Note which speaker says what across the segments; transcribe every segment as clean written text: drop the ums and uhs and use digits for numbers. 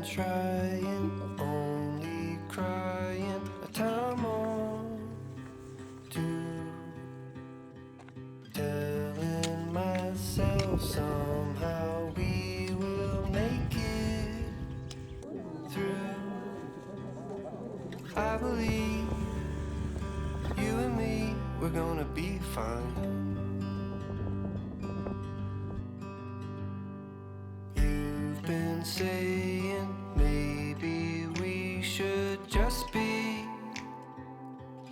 Speaker 1: trying, only crying a time or two, telling myself somehow we will make it through. I believe you and me, we're gonna be fine. You've been saying maybe we should just be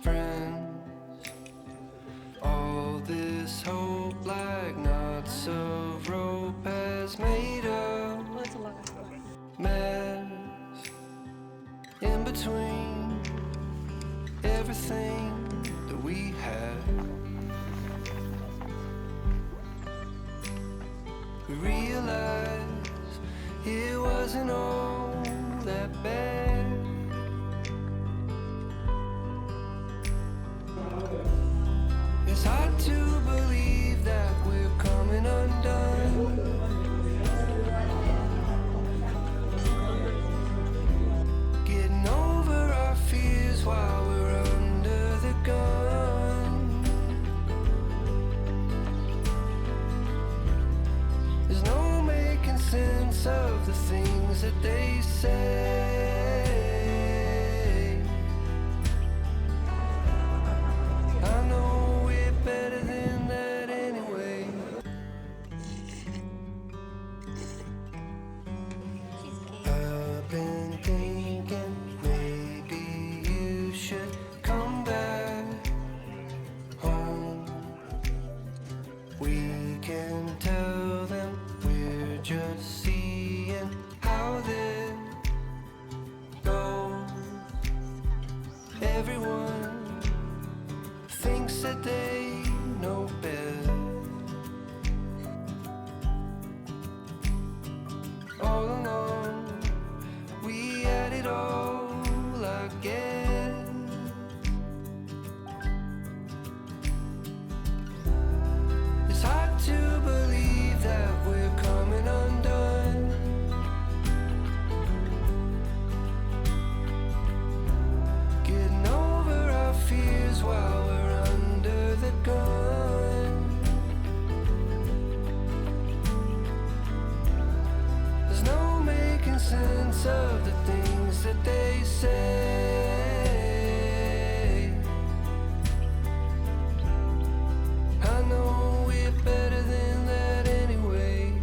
Speaker 1: friends. All this hope like knots of rope has made a mess in between everything that we had. We realized it wasn't all that bad. It's hard to believe that we're coming undone. Getting over our fears while we're under the gun. There's no making sense of the things that they say. I know we're better than that anyway. I've been thinking maybe you should come back home. We can tell them we're just seeing how this goes. Everyone thinks that they know best. All along, we had it all, I guess. It's hard to believe that we're coming undone. Getting over our fears while we're under the gun. There's no making sense of the things that they say. I know we're better than that anyway.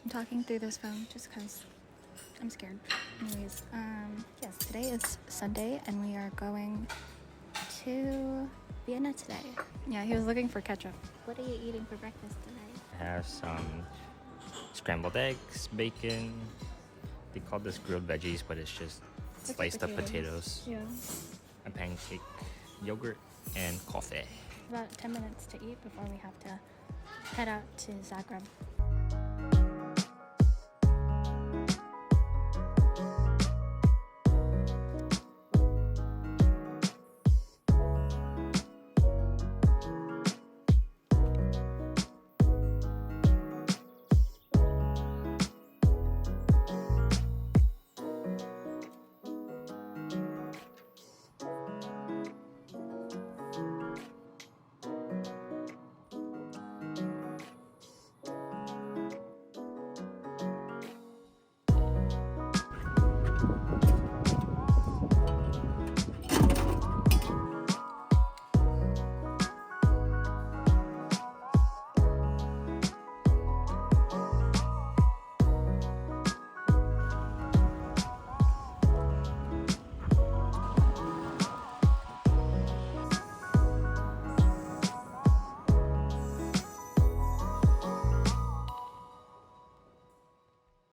Speaker 2: I'm talking through this phone just because I'm scared. Anyways, yes, today is Sunday and we are going to Vienna today. Yeah, he was looking for ketchup. What are you eating for breakfast today?
Speaker 3: I have some scrambled eggs, bacon. They call this grilled veggies, but it's just sliced up potatoes.
Speaker 2: Yeah.
Speaker 3: A pancake, yogurt, and coffee.
Speaker 2: About 10 minutes to eat before we have to head out to Zagreb.